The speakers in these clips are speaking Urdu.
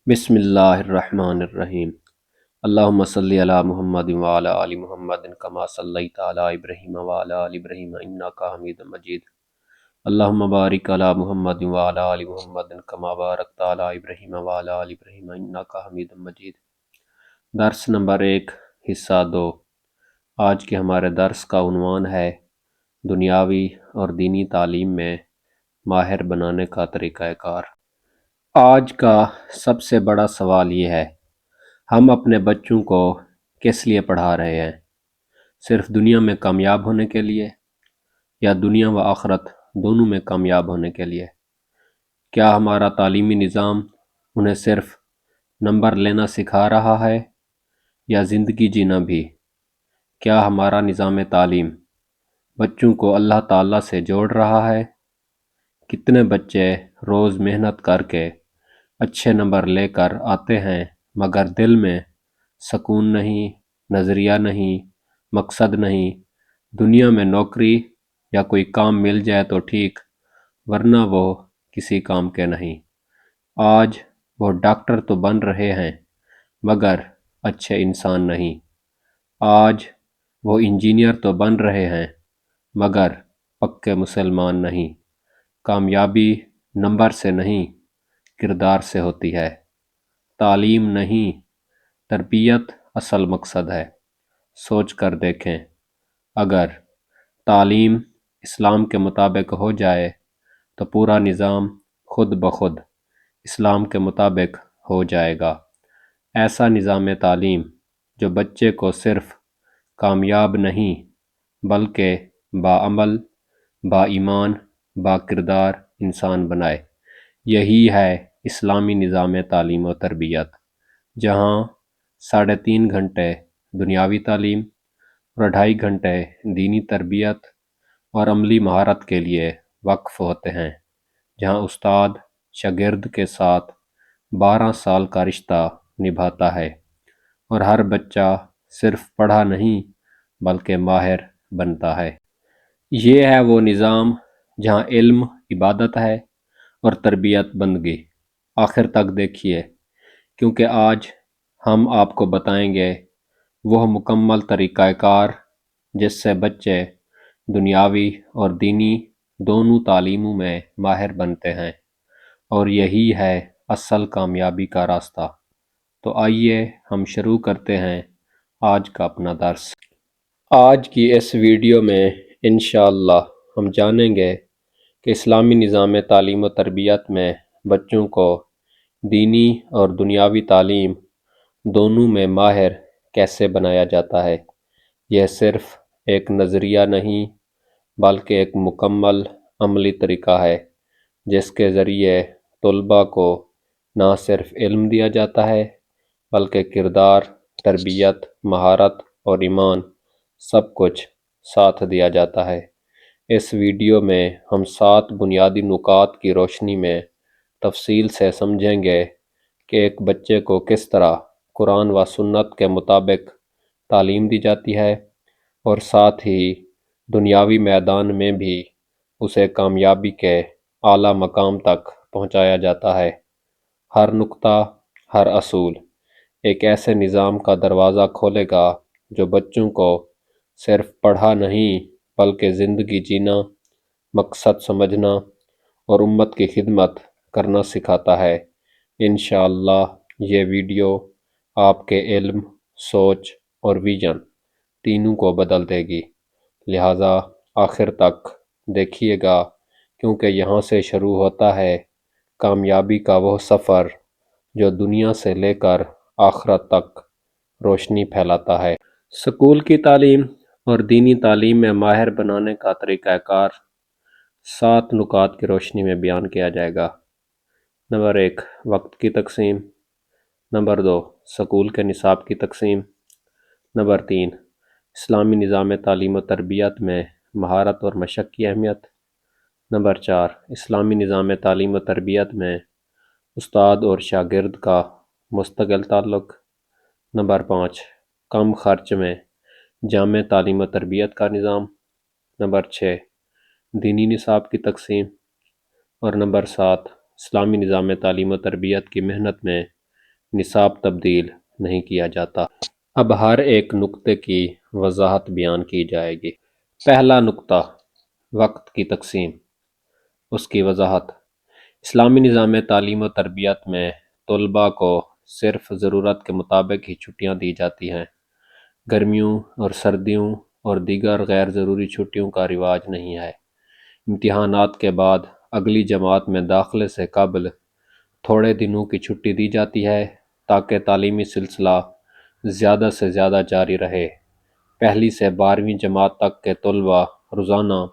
بسم اللہ الرحمن الرحیم۔ اللہم صلی علی محمد وعلی آل محمد کما صلیت علی ابراہیم وعلی آل ابراہیم انکا حمید مجید۔ اللہم بارک علی محمد وعلی آل محمد کما بارکت علی ابراہیم وعلی آل ابراہیم انکا حمید مجید۔ درس نمبر 1 حصہ 2۔ آج کے ہمارے درس کا عنوان ہے دنیاوی اور دینی تعلیم میں ماہر بنانے کا طریقہ کار۔ آج کا سب سے بڑا سوال یہ ہے، ہم اپنے بچوں کو کس لیے پڑھا رہے ہیں؟ صرف دنیا میں کامیاب ہونے کے لیے یا دنیا و آخرت دونوں میں کامیاب ہونے کے لیے؟ کیا ہمارا تعلیمی نظام انہیں صرف نمبر لینا سکھا رہا ہے یا زندگی جینا بھی؟ کیا ہمارا نظام تعلیم بچوں کو اللہ تعالیٰ سے جوڑ رہا ہے؟ کتنے بچے روز محنت کر کے اچھے نمبر لے کر آتے ہیں مگر دل میں سکون نہیں، نظریہ نہیں، مقصد نہیں۔ دنیا میں نوکری یا کوئی کام مل جائے تو ٹھیک، ورنہ وہ کسی کام کے نہیں۔ آج وہ ڈاکٹر تو بن رہے ہیں مگر اچھے انسان نہیں۔ آج وہ انجینئر تو بن رہے ہیں مگر پکے مسلمان نہیں۔ کامیابی نمبر سے نہیں، کردار سے ہوتی ہے۔ تعلیم نہیں، تربیت اصل مقصد ہے۔ سوچ کر دیکھیں، اگر تعلیم اسلام کے مطابق ہو جائے تو پورا نظام خود بخود اسلام کے مطابق ہو جائے گا۔ ایسا نظام تعلیم جو بچے کو صرف کامیاب نہیں بلکہ باعمل، با ایمان، با کردار انسان بنائے۔ یہی ہے اسلامی نظام تعلیم و تربیت، جہاں 3.5 گھنٹے دنیاوی تعلیم اور 2.5 گھنٹے دینی تربیت اور عملی مہارت کے لیے وقف ہوتے ہیں، جہاں استاد شاگرد کے ساتھ 12 سال کا رشتہ نبھاتا ہے اور ہر بچہ صرف پڑھا نہیں بلکہ ماہر بنتا ہے۔ یہ ہے وہ نظام جہاں علم عبادت ہے اور تربیت بندگی۔ آخر تک دیکھیے، کیونکہ آج ہم آپ کو بتائیں گے وہ مکمل طریقہ کار جس سے بچے دنیاوی اور دینی دونوں تعلیموں میں ماہر بنتے ہیں، اور یہی ہے اصل کامیابی کا راستہ۔ تو آئیے ہم شروع کرتے ہیں آج کا اپنا درس۔ آج کی اس ویڈیو میں انشاءاللہ ہم جانیں گے کہ اسلامی نظام تعلیم و تربیت میں بچوں کو دینی اور دنیاوی تعلیم دونوں میں ماہر کیسے بنایا جاتا ہے۔ یہ صرف ایک نظریہ نہیں بلکہ ایک مکمل عملی طریقہ ہے جس کے ذریعے طلباء کو نہ صرف علم دیا جاتا ہے بلکہ کردار، تربیت، مہارت اور ایمان سب کچھ ساتھ دیا جاتا ہے۔ اس ویڈیو میں ہم 7 بنیادی نکات کی روشنی میں تفصیل سے سمجھیں گے کہ ایک بچے کو کس طرح قرآن و سنت کے مطابق تعلیم دی جاتی ہے اور ساتھ ہی دنیاوی میدان میں بھی اسے کامیابی کے اعلیٰ مقام تک پہنچایا جاتا ہے۔ ہر نقطہ، ہر اصول ایک ایسے نظام کا دروازہ کھولے گا جو بچوں کو صرف پڑھا نہیں بلکہ زندگی جینا، مقصد سمجھنا اور امت کی خدمت کرنا سکھاتا ہے۔ انشاءاللہ یہ ویڈیو آپ کے علم، سوچ اور ویژن تینوں کو بدل دے گی، لہٰذا آخر تک دیکھیے گا، کیونکہ یہاں سے شروع ہوتا ہے کامیابی کا وہ سفر جو دنیا سے لے کر آخرت تک روشنی پھیلاتا ہے۔ اسکول کی تعلیم اور دینی تعلیم میں ماہر بنانے کا طریقہ کار 7 نکات کی روشنی میں بیان کیا جائے گا۔ نمبر 1، وقت کی تقسیم۔ نمبر 2، اسکول کے نصاب کی تقسیم۔ نمبر 3، اسلامی نظام تعلیم و تربیت میں مہارت اور مشق کی اہمیت۔ نمبر 4، اسلامی نظام تعلیم و تربیت میں استاد اور شاگرد کا مستقل تعلق۔ نمبر 5، کم خرچ میں جامع تعلیم و تربیت کا نظام۔ نمبر 6، دینی نصاب کی تقسیم۔ اور نمبر 7، اسلامی نظام تعلیم و تربیت کی محنت میں نصاب تبدیل نہیں کیا جاتا۔ اب ہر ایک نقطے کی وضاحت بیان کی جائے گی۔ پہلا نقطہ، وقت کی تقسیم، اس کی وضاحت۔ اسلامی نظام تعلیم و تربیت میں طلباء کو صرف ضرورت کے مطابق ہی چھٹیاں دی جاتی ہیں۔ گرمیوں اور سردیوں اور دیگر غیر ضروری چھٹیوں کا رواج نہیں ہے۔ امتحانات کے بعد اگلی جماعت میں داخلے سے قبل تھوڑے دنوں کی چھٹی دی جاتی ہے تاکہ تعلیمی سلسلہ زیادہ سے زیادہ جاری رہے۔ پہلی سے 12ویں جماعت تک کے طلباء روزانہ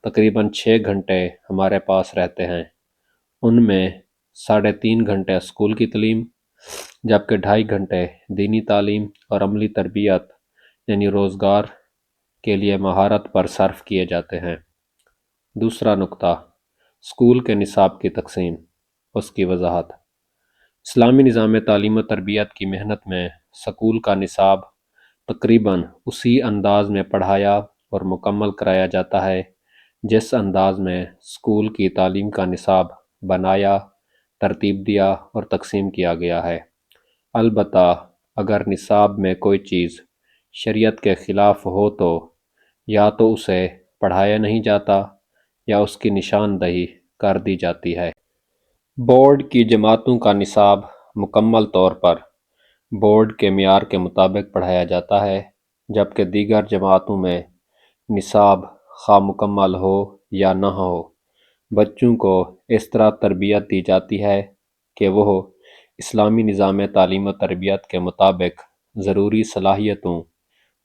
تقریباً 6 گھنٹے ہمارے پاس رہتے ہیں۔ ان میں 3.5 گھنٹے اسکول کی تعلیم، جبکہ 2.5 گھنٹے دینی تعلیم اور عملی تربیت یعنی روزگار کے لیے مہارت پر صرف کیے جاتے ہیں۔ دوسرا نقطہ، اسکول کے نصاب کی تقسیم، اس کی وضاحت۔ اسلامی نظام تعلیم و تربیت کی محنت میں اسکول کا نصاب تقریباً اسی انداز میں پڑھایا اور مکمل کرایا جاتا ہے جس انداز میں اسکول کی تعلیم کا نصاب بنایا، ترتیب دیا اور تقسیم کیا گیا ہے۔ البتہ اگر نصاب میں کوئی چیز شریعت کے خلاف ہو تو یا تو اسے پڑھایا نہیں جاتا یا اس کی نشاندہی کر دی جاتی ہے۔ بورڈ کی جماعتوں کا نصاب مکمل طور پر بورڈ کے معیار کے مطابق پڑھایا جاتا ہے، جبکہ دیگر جماعتوں میں نصاب خواہ مکمل ہو یا نہ ہو، بچوں کو اس طرح تربیت دی جاتی ہے کہ وہ اسلامی نظام تعلیم و تربیت کے مطابق ضروری صلاحیتوں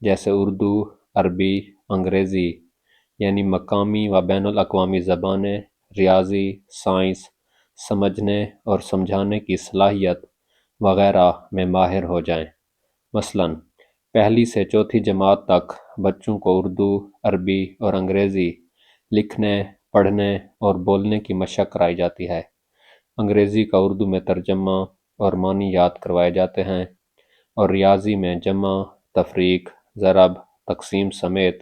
جیسے اردو، عربی، انگریزی یعنی مقامی و بین الاقوامی زبانیں، ریاضی، سائنس، سمجھنے اور سمجھانے کی صلاحیت وغیرہ میں ماہر ہو جائیں۔ مثلاً پہلی سے چوتھی جماعت تک بچوں کو اردو، عربی اور انگریزی لکھنے، پڑھنے اور بولنے کی مشق کرائی جاتی ہے۔ انگریزی کا اردو میں ترجمہ اور معنی یاد کروائے جاتے ہیں، اور ریاضی میں جمع، تفریق، ضرب، تقسیم سمیت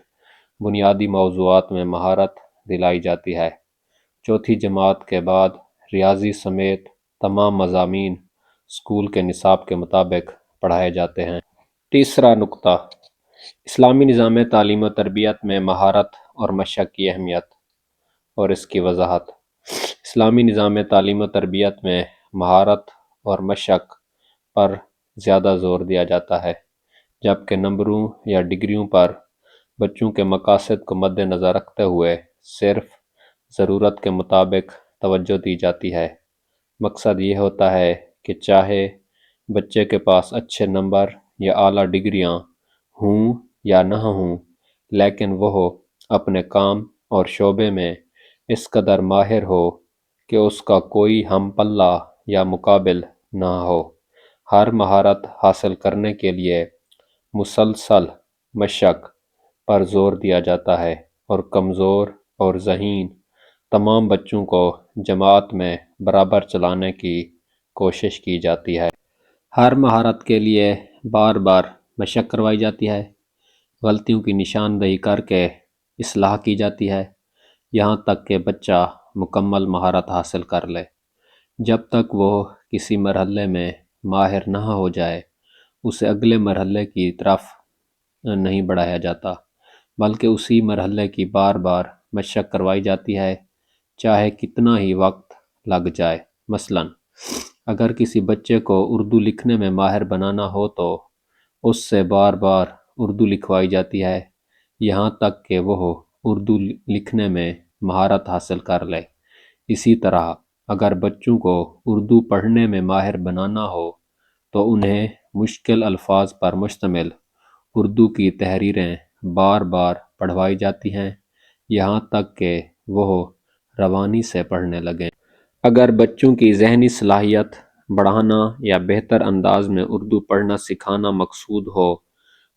بنیادی موضوعات میں مہارت دلائی جاتی ہے۔ چوتھی جماعت کے بعد ریاضی سمیت تمام مضامین اسکول کے نصاب کے مطابق پڑھائے جاتے ہیں۔ تیسرا نقطہ، اسلامی نظام تعلیم و تربیت میں مہارت اور مشق کی اہمیت اور اس کی وضاحت۔ اسلامی نظام تعلیم و تربیت میں مہارت اور مشق پر زیادہ زور دیا جاتا ہے، جبکہ نمبروں یا ڈگریوں پر بچوں کے مقاصد کو مد نظر رکھتے ہوئے صرف ضرورت کے مطابق توجہ دی جاتی ہے۔ مقصد یہ ہوتا ہے کہ چاہے بچے کے پاس اچھے نمبر یا اعلیٰ ڈگریاں ہوں یا نہ ہوں، لیکن وہ اپنے کام اور شعبے میں اس قدر ماہر ہو کہ اس کا کوئی ہم پلہ یا مقابل نہ ہو۔ ہر مہارت حاصل کرنے کے لیے مسلسل مشق پر زور دیا جاتا ہے، اور کمزور اور ذہین تمام بچوں کو جماعت میں برابر چلانے کی کوشش کی جاتی ہے۔ ہر مہارت کے لیے بار بار مشق کروائی جاتی ہے، غلطیوں کی نشاندہی کر کے اصلاح کی جاتی ہے، یہاں تک کہ بچہ مکمل مہارت حاصل کر لے۔ جب تک وہ کسی مرحلے میں ماہر نہ ہو جائے، اسے اگلے مرحلے کی طرف نہیں بڑھایا جاتا، بلکہ اسی مرحلے کی بار بار مشق کروائی جاتی ہے، چاہے کتنا ہی وقت لگ جائے۔ مثلاً اگر کسی بچے کو اردو لکھنے میں ماہر بنانا ہو تو اس سے بار بار اردو لکھوائی جاتی ہے، یہاں تک کہ وہ اردو لکھنے میں مہارت حاصل کر لے۔ اسی طرح اگر بچوں کو اردو پڑھنے میں ماہر بنانا ہو تو انہیں مشکل الفاظ پر مشتمل اردو کی تحریریں بار بار پڑھوائی جاتی ہیں، یہاں تک کہ وہ روانی سے پڑھنے لگیں۔ اگر بچوں کی ذہنی صلاحیت بڑھانا یا بہتر انداز میں اردو پڑھنا سکھانا مقصود ہو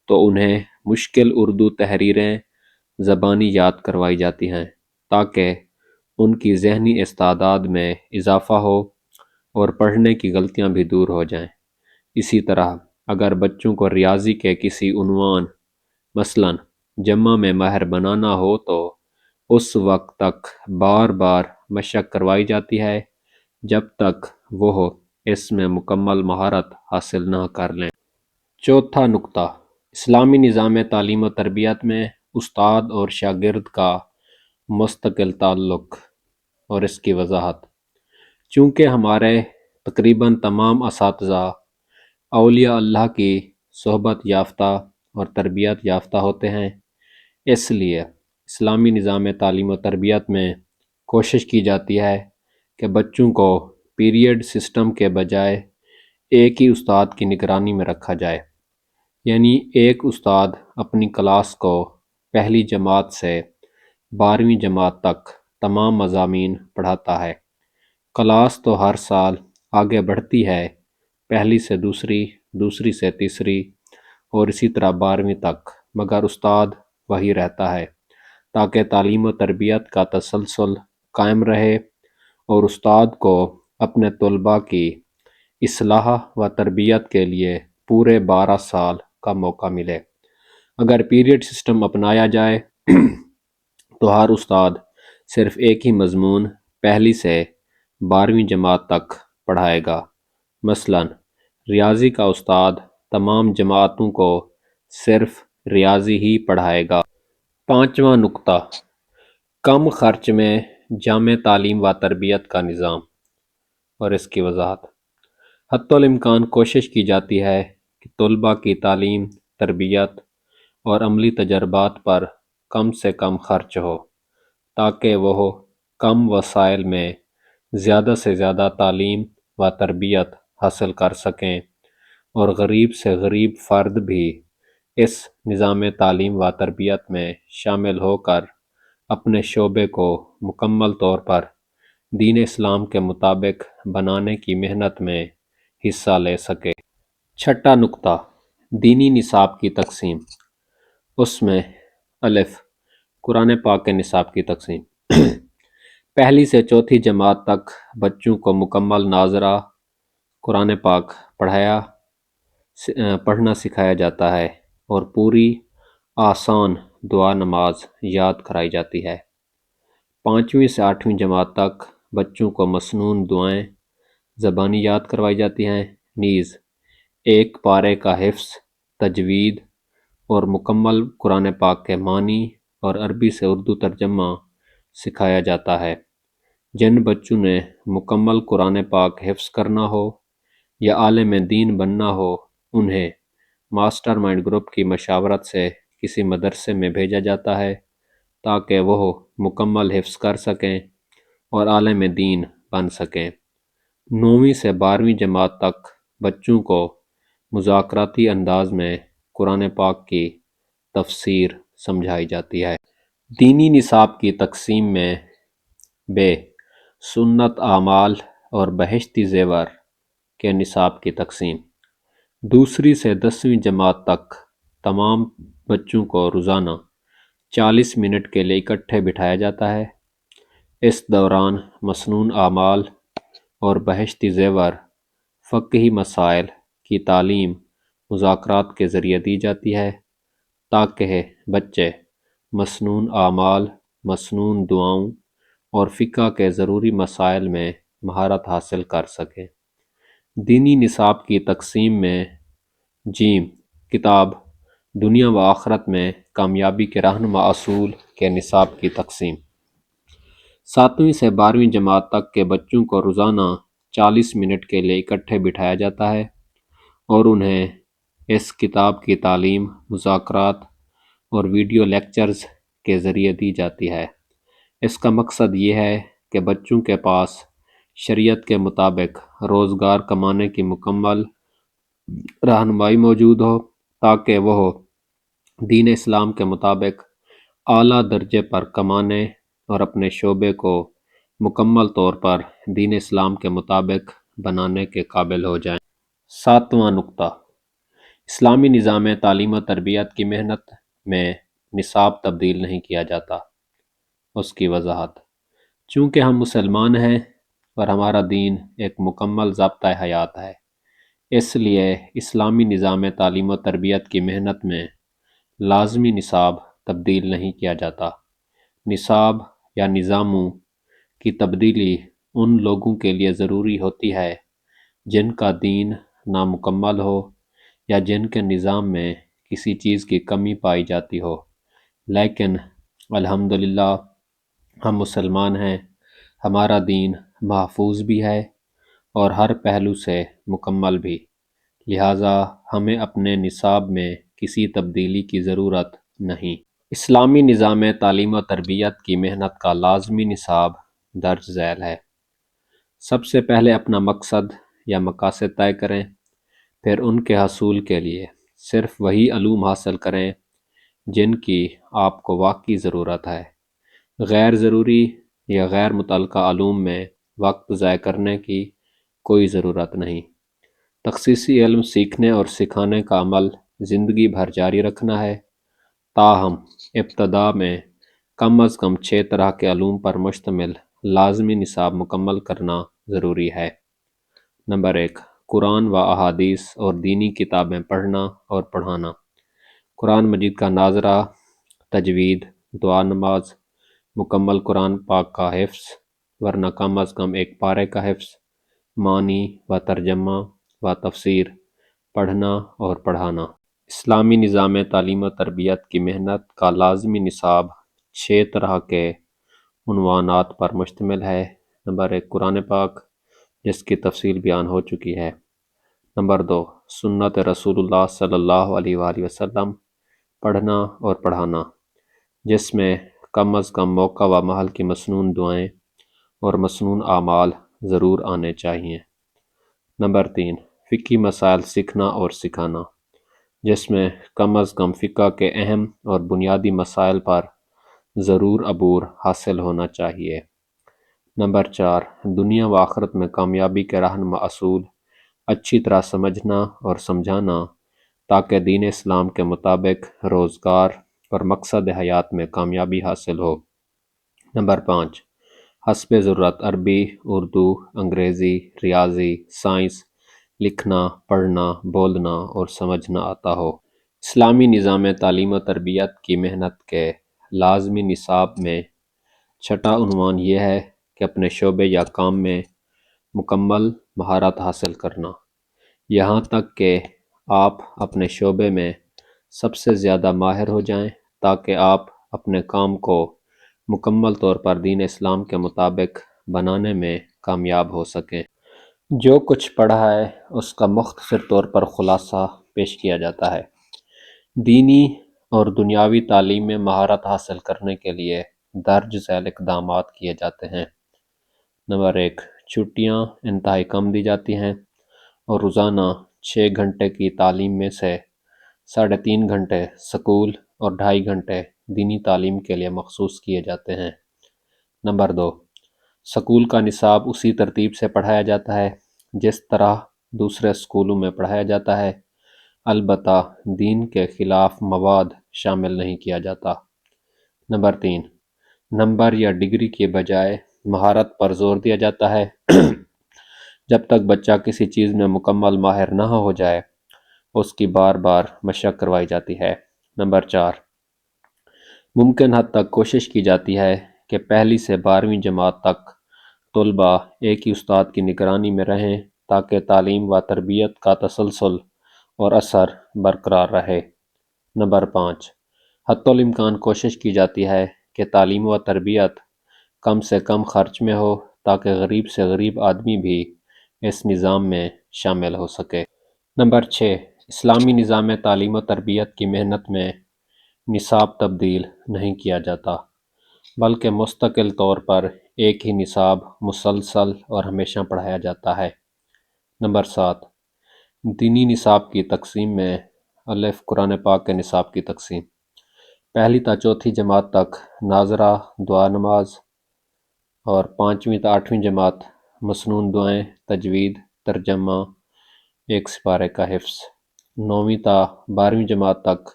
تو انہیں مشکل اردو تحریریں زبانی یاد کروائی جاتی ہیں تاکہ ان کی ذہنی استعداد میں اضافہ ہو اور پڑھنے کی غلطیاں بھی دور ہو جائیں۔ اسی طرح اگر بچوں کو ریاضی کے کسی عنوان مثلاً جمع میں ماہر بنانا ہو تو اس وقت تک بار بار مشق کروائی جاتی ہے جب تک وہ اس میں مکمل مہارت حاصل نہ کر لیں۔ چوتھا نقطہ، اسلامی نظام تعلیم و تربیت میں استاد اور شاگرد کا مستقل تعلق اور اس کی وضاحت۔ چونکہ ہمارے تقریباً تمام اساتذہ اولیاء اللہ کی صحبت یافتہ اور تربیت یافتہ ہوتے ہیں، اس لیے اسلامی نظام تعلیم و تربیت میں کوشش کی جاتی ہے کہ بچوں کو پیریڈ سسٹم کے بجائے ایک ہی استاد کی نگرانی میں رکھا جائے، یعنی ایک استاد اپنی کلاس کو پہلی جماعت سے 12ویں جماعت تک تمام مضامین پڑھاتا ہے۔ کلاس تو ہر سال آگے بڑھتی ہے، پہلی سے دوسری، دوسری سے تیسری اور اسی طرح 12ویں تک، مگر استاد وہی رہتا ہے تاکہ تعلیم و تربیت کا تسلسل قائم رہے اور استاد کو اپنے طلباء کی اصلاح و تربیت کے لیے پورے 12 سال کا موقع ملے۔ اگر پیریڈ سسٹم اپنایا جائے تو ہر استاد صرف ایک ہی مضمون پہلی سے 12ویں جماعت تک پڑھائے گا۔ مثلا ریاضی کا استاد تمام جماعتوں کو صرف ریاضی ہی پڑھائے گا۔ پانچواں نقطہ، کم خرچ میں جامع تعلیم و تربیت کا نظام اور اس کی وضاحت۔ حتی الامکان کوشش کی جاتی ہے کہ طلباء کی تعلیم، تربیت اور عملی تجربات پر کم سے کم خرچ ہو تاکہ وہ کم وسائل میں زیادہ سے زیادہ تعلیم و تربیت حاصل کر سکیں اور غریب سے غریب فرد بھی اس نظام تعلیم و تربیت میں شامل ہو کر اپنے شعبے کو مکمل طور پر دین اسلام کے مطابق بنانے کی محنت میں حصہ لے سکے۔ چھٹا نقطہ، دینی نصاب کی تقسیم۔ اس میں الف، قرآن پاک کے نصاب کی تقسیم۔ پہلی سے چوتھی جماعت تک بچوں کو مکمل ناظرہ قرآن پاک پڑھنا سکھایا جاتا ہے اور پوری آسان دعا نماز یاد کرائی جاتی ہے۔ 5ویں سے 8ویں جماعت تک بچوں کو مسنون دعائیں زبانی یاد کروائی جاتی ہیں، نیز ایک پارے کا حفظ، تجوید اور مکمل قرآن پاک کے معنی اور عربی سے اردو ترجمہ سکھایا جاتا ہے۔ جن بچوں نے مکمل قرآن پاک حفظ کرنا ہو یا عالم دین بننا ہو، انہیں ماسٹر مائنڈ گروپ کی مشاورت سے کسی مدرسے میں بھیجا جاتا ہے تاکہ وہ مکمل حفظ کر سکیں اور عالم دین بن سکیں۔ 9ویں سے 12ویں جماعت تک بچوں کو مذاکراتی انداز میں قرآن پاک کی تفسیر سمجھائی جاتی ہے۔ دینی نصاب کی تقسیم میں ب، سنت اعمال اور بہشتی زیور کے نصاب کی تقسیم۔ دوسری سے 10ویں جماعت تک تمام بچوں کو روزانہ 40 منٹ کے لیے اکٹھے بٹھایا جاتا ہے۔ اس دوران مسنون اعمال اور بہشتی زیور، فقہی مسائل کی تعلیم مذاکرات کے ذریعے دی جاتی ہے تاکہ بچے مسنون اعمال، مسنون دعاؤں اور فقہ کے ضروری مسائل میں مہارت حاصل کر سکیں۔ دینی نصاب کی تقسیم میں ج، کتاب دنیا و آخرت میں کامیابی کے رہنما اصول کے نصاب کی تقسیم۔ 7ویں سے 12ویں جماعت تک کے بچوں کو روزانہ 40 منٹ کے لیے اکٹھے بٹھایا جاتا ہے اور انہیں اس کتاب کی تعلیم مذاکرات اور ویڈیو لیکچرز کے ذریعے دی جاتی ہے۔ اس کا مقصد یہ ہے کہ بچوں کے پاس شریعت کے مطابق روزگار کمانے کی مکمل رہنمائی موجود ہو تاکہ وہ دین اسلام کے مطابق اعلیٰ درجے پر کمانے اور اپنے شعبے کو مکمل طور پر دین اسلام کے مطابق بنانے کے قابل ہو جائیں۔ 7واں نقطہ، اسلامی نظام تعلیم و تربیت کی محنت میں نصاب تبدیل نہیں کیا جاتا۔ اس کی وضاحت۔ چونکہ ہم مسلمان ہیں اور ہمارا دین ایک مکمل ضابطۂ حیات ہے، اس لیے اسلامی نظام تعلیم و تربیت کی محنت میں لازمی نصاب تبدیل نہیں کیا جاتا۔ نصاب یا نظاموں کی تبدیلی ان لوگوں کے لیے ضروری ہوتی ہے جن کا دین نامکمل ہو یا جن کے نظام میں کسی چیز کی کمی پائی جاتی ہو، لیکن الحمدللہ ہم مسلمان ہیں، ہمارا دین محفوظ بھی ہے اور ہر پہلو سے مکمل بھی، لہٰذا ہمیں اپنے نصاب میں کسی تبدیلی کی ضرورت نہیں۔ اسلامی نظام تعلیم و تربیت کی محنت کا لازمی نصاب درج ذیل ہے۔ سب سے پہلے اپنا مقصد یا مقاصد طے کریں، پھر ان کے حصول کے لیے صرف وہی علوم حاصل کریں جن کی آپ کو واقعی ضرورت ہے۔ غیر ضروری یا غیر متعلقہ علوم میں وقت ضائع کرنے کی کوئی ضرورت نہیں۔ تخصیصی علم سیکھنے اور سکھانے کا عمل زندگی بھر جاری رکھنا ہے، تاہم ابتدا میں کم از کم 6 طرح کے علوم پر مشتمل لازمی نصاب مکمل کرنا ضروری ہے۔ نمبر 1، قرآن و احادیث اور دینی کتابیں پڑھنا اور پڑھانا۔ قرآن مجید کا ناظرہ، تجوید، دعا نماز، مکمل قرآن پاک کا حفظ ورنہ کم از کم ایک پارے کا حفظ، معنی و ترجمہ و تفسیر پڑھنا اور پڑھانا۔ اسلامی نظام تعلیم و تربیت کی محنت کا لازمی نصاب 6 طرح کے عنوانات پر مشتمل ہے۔ نمبر 1، قرآن پاک، جس کی تفصیل بیان ہو چکی ہے۔ نمبر 2، سنت رسول اللہ صلی اللہ علیہ وآلہ وسلم پڑھنا اور پڑھانا، جس میں کم از کم موقع و محل کی مسنون دعائیں اور مسنون اعمال ضرور آنے چاہئیں۔ نمبر 3، فقہی مسائل سیکھنا اور سکھانا، جس میں کم از کم فقہ کے اہم اور بنیادی مسائل پر ضرور عبور حاصل ہونا چاہیے۔ نمبر 4، دنیا و آخرت میں کامیابی کے رہنما اصول اچھی طرح سمجھنا اور سمجھانا تاکہ دین اسلام کے مطابق روزگار اور مقصد حیات میں کامیابی حاصل ہو۔ نمبر 5، حسب ضرورت عربی، اردو، انگریزی، ریاضی، سائنس لکھنا، پڑھنا، بولنا اور سمجھنا آتا ہو۔ اسلامی نظام تعلیم و تربیت کی محنت کے لازمی نصاب میں چھٹا عنوان یہ ہے کہ اپنے شعبے یا کام میں مکمل مہارت حاصل کرنا، یہاں تک کہ آپ اپنے شعبے میں سب سے زیادہ ماہر ہو جائیں تاکہ آپ اپنے کام کو مکمل طور پر دین اسلام کے مطابق بنانے میں کامیاب ہو سکیں۔ جو کچھ پڑھا ہے اس کا مختصر طور پر خلاصہ پیش کیا جاتا ہے۔ دینی اور دنیاوی تعلیم میں مہارت حاصل کرنے کے لیے درج ذیل اقدامات کیے جاتے ہیں۔ نمبر 1، چھٹیاں انتہائی کم دی جاتی ہیں اور روزانہ 6 گھنٹے کی تعلیم میں سے 3.5 گھنٹے سکول اور 2.5 گھنٹے دینی تعلیم کے لیے مخصوص کیے جاتے ہیں۔ نمبر 2، سکول کا نصاب اسی ترتیب سے پڑھایا جاتا ہے جس طرح دوسرے سکولوں میں پڑھایا جاتا ہے، البتہ دین کے خلاف مواد شامل نہیں کیا جاتا۔ نمبر 3، نمبر یا ڈگری کے بجائے مہارت پر زور دیا جاتا ہے۔ جب تک بچہ کسی چیز میں مکمل ماہر نہ ہو جائے اس کی بار بار مشق کروائی جاتی ہے۔ نمبر 4، ممکن حد تک کوشش کی جاتی ہے کہ 1 سے 12ویں جماعت تک طلباء ایک ہی استاد کی نگرانی میں رہیں تاکہ تعلیم و تربیت کا تسلسل اور اثر برقرار رہے۔ نمبر 5، حتی الامکان کوشش کی جاتی ہے کہ تعلیم و تربیت کم سے کم خرچ میں ہو تاکہ غریب سے غریب آدمی بھی اس نظام میں شامل ہو سکے۔ نمبر 6، اسلامی نظام تعلیم و تربیت کی محنت میں نصاب تبدیل نہیں کیا جاتا بلکہ مستقل طور پر ایک ہی نصاب مسلسل اور ہمیشہ پڑھایا جاتا ہے۔ نمبر 7، دینی نصاب کی تقسیم میں الف قرآن پاک کے نصاب کی تقسیم، 1 تا 4 جماعت تک ناظرہ، دعا نماز اور 5ویں تا 8ویں جماعت مسنون دعائیں، تجوید، ترجمہ، 1 سپارے کا حفظ، 9ویں تا 12ویں جماعت تک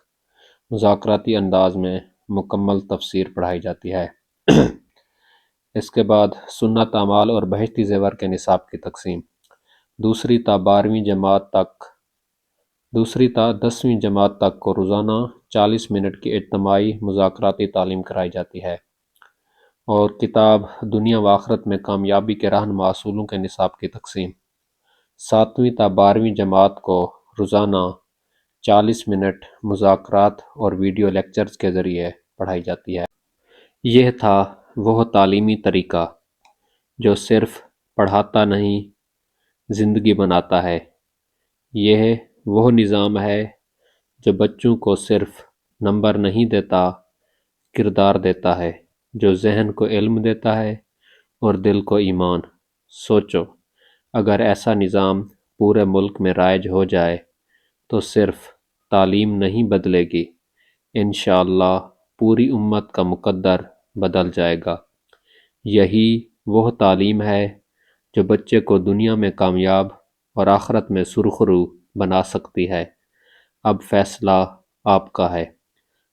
مذاکراتی انداز میں مکمل تفسیر پڑھائی جاتی ہے۔ اس کے بعد سنت اعمال اور بہشتی زیور کے نصاب کی تقسیم، 2 تا 10ویں جماعت تک کو روزانہ 40 منٹ کی اجتماعی مذاکراتی تعلیم کرائی جاتی ہے، اور کتاب دنیا و آخرت میں کامیابی کے رہنما اصولوں کے نصاب کی تقسیم، 7ویں تا 12ویں جماعت کو روزانہ 40 منٹ مذاکرات اور ویڈیو لیکچرز کے ذریعے پڑھائی جاتی ہے۔ یہ تھا وہ تعلیمی طریقہ جو صرف پڑھاتا نہیں، زندگی بناتا ہے۔ یہ وہ نظام ہے جو بچوں کو صرف نمبر نہیں دیتا، کردار دیتا ہے، جو ذہن کو علم دیتا ہے اور دل کو ایمان۔ سوچو، اگر ایسا نظام پورے ملک میں رائج ہو جائے تو صرف تعلیم نہیں بدلے گی، انشاءاللہ پوری امت کا مقدر بدل جائے گا۔ یہی وہ تعلیم ہے جو بچے کو دنیا میں کامیاب اور آخرت میں سرخرو بنا سکتی ہے۔ اب فیصلہ آپ کا ہے،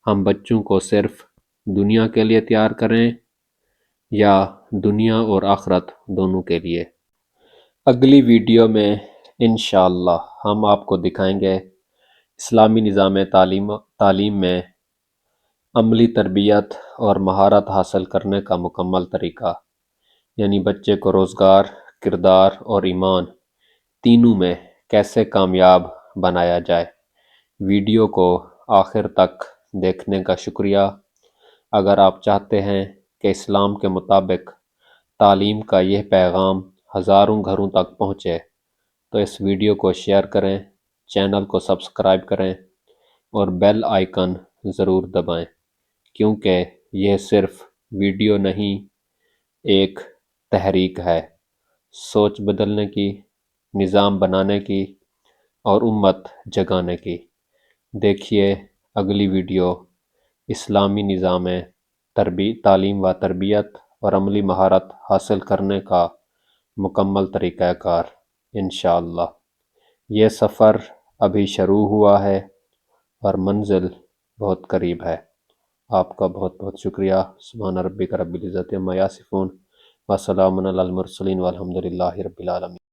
ہم بچوں کو صرف دنیا کے لیے تیار کریں یا دنیا اور آخرت دونوں کے لیے۔ اگلی ویڈیو میں انشاءاللہ ہم آپ کو دکھائیں گے اسلامی نظام تعلیم میں عملی تربیت اور مہارت حاصل کرنے کا مکمل طریقہ، یعنی بچے کو روزگار، کردار اور ایمان تینوں میں کیسے کامیاب بنایا جائے۔ ویڈیو کو آخر تک دیکھنے کا شکریہ۔ اگر آپ چاہتے ہیں کہ اسلام کے مطابق تعلیم کا یہ پیغام ہزاروں گھروں تک پہنچے تو اس ویڈیو کو شیئر کریں، چینل کو سبسکرائب کریں اور بیل آئیکن ضرور دبائیں، کیونکہ یہ صرف ویڈیو نہیں، ایک تحریک ہے سوچ بدلنے کی، نظام بنانے کی اور امت جگانے کی۔ دیکھیے اگلی ویڈیو اسلامی نظام تعلیم و تربیت اور عملی مہارت حاصل کرنے کا مکمل طریقہ کار۔ انشاءاللہ یہ سفر ابھی شروع ہوا ہے اور منزل بہت قریب ہے۔ آپ کا بہت بہت شکریہ۔ سبحان ربک رب العزت عما یصفون وسلام علی المرسلین والحمد للہ رب العالمین۔